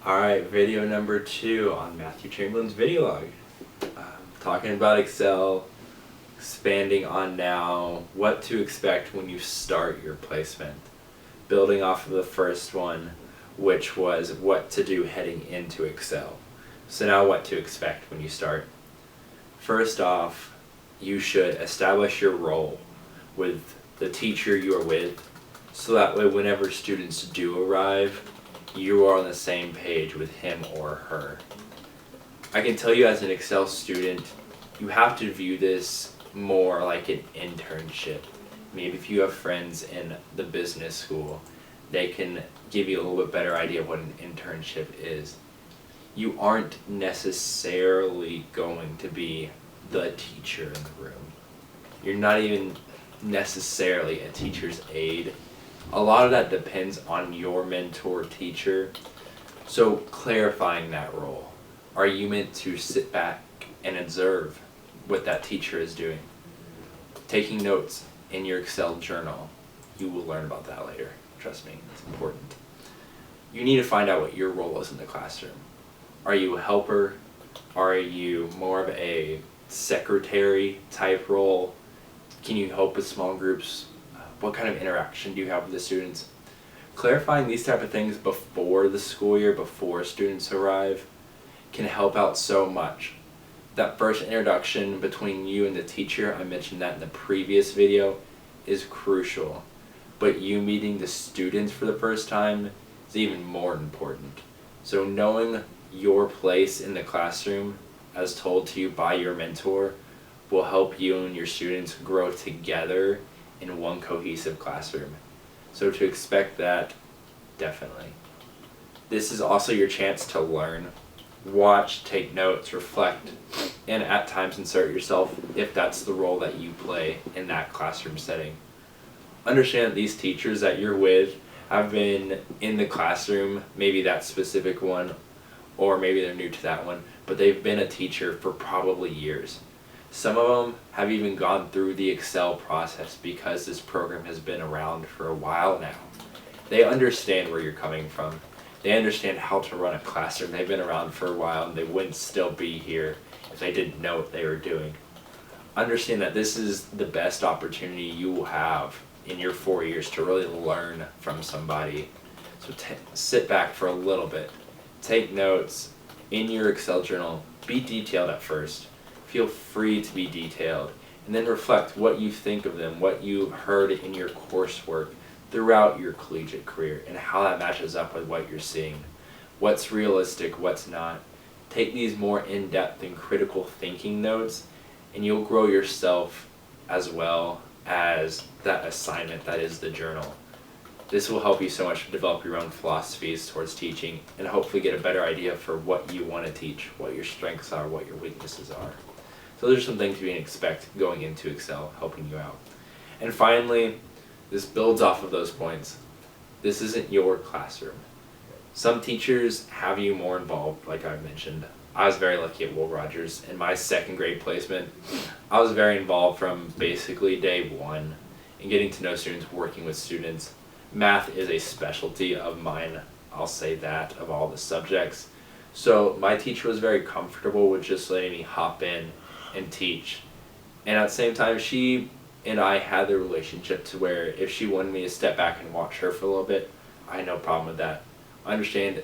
Alright, video number 2 on Matthew Chamberlain's video log. Talking about Excel, expanding on now what to expect when you start your placement. Building off of the first one, which was what to do heading into Excel. So now what to expect when you start. First off, you should establish your role with the teacher you are with, so that way whenever students do arrive, you are on the same page with him or her. I can tell you as an Excel student, you have to view this more like an internship. Maybe if you have friends in the business school, they can give you a little bit better idea of what an internship is. You aren't necessarily going to be the teacher in the room. You're not even necessarily a teacher's aide. A lot of that depends on your mentor teacher. So clarifying that role. Are you meant to sit back and observe what that teacher is doing? Taking notes in your Excel journal. You will learn about that later. Trust me, it's important. You need to find out what your role is in the classroom. Are you a helper? Are you more of a secretary type role? Can you help with small groups? What kind of interaction do you have with the students? Clarifying these type of things before the school year, before students arrive, can help out so much. That first introduction between you and the teacher, I mentioned that in the previous video, is crucial. But you meeting the students for the first time is even more important. So knowing your place in the classroom, as told to you by your mentor, will help you and your students grow together in one cohesive classroom. So to expect that, definitely. This is also your chance to learn, watch, take notes, reflect, and at times insert yourself if that's the role that you play in that classroom setting. Understand that these teachers that you're with have been in the classroom, maybe that specific one, or maybe they're new to that one, but they've been a teacher for probably years. Some of them have even gone through the Excel process because this program has been around for a while now. They understand where you're coming from. They understand how to run a classroom. They've been around for a while and they wouldn't still be here if they didn't know what they were doing. Understand that this is the best opportunity you will have in your 4 years to really learn from somebody. So sit back for a little bit. Take notes in your Excel journal. Be detailed at first. Feel free to be detailed, and then reflect what you think of them, what you heard in your coursework throughout your collegiate career, and how that matches up with what you're seeing. What's realistic, what's not. Take these more in-depth and critical thinking notes, and you'll grow yourself as well as that assignment that is the journal. This will help you so much to develop your own philosophies towards teaching, and hopefully get a better idea for what you want to teach, what your strengths are, what your weaknesses are. So there's some things you can expect going into Excel, helping you out. And finally, this builds off of those points. This isn't your classroom. Some teachers have you more involved, like I mentioned. I was very lucky at Will Rogers. In my second grade placement, I was very involved from basically day one in getting to know students, working with students. Math is a specialty of mine, I'll say that, of all the subjects. So my teacher was very comfortable with just letting me hop in and teach. And at the same time, she and I had the relationship to where if she wanted me to step back and watch her for a little bit, I had no problem with that. I understand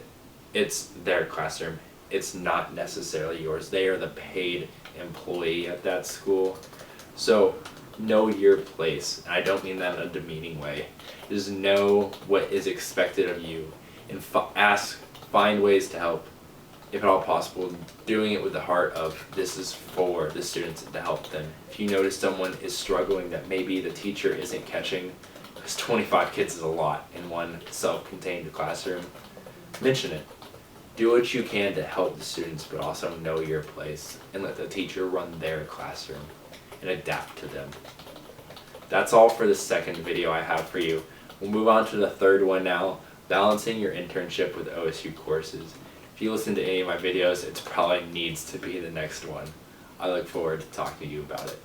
it's their classroom. It's not necessarily yours. They are the paid employee at that school. So know your place. And I don't mean that in a demeaning way. Just know what is expected of you and find ways to help, if at all possible, doing it with the heart of this is for the students to help them. If you notice someone is struggling that maybe the teacher isn't catching, because 25 kids is a lot in one self-contained classroom, mention it. Do what you can to help the students, but also know your place and let the teacher run their classroom and adapt to them. That's all for the second video I have for you. We'll move on to the third one now, balancing your internship with OSU courses. If you listen to any of my videos, it probably needs to be the next one. I look forward to talking to you about it.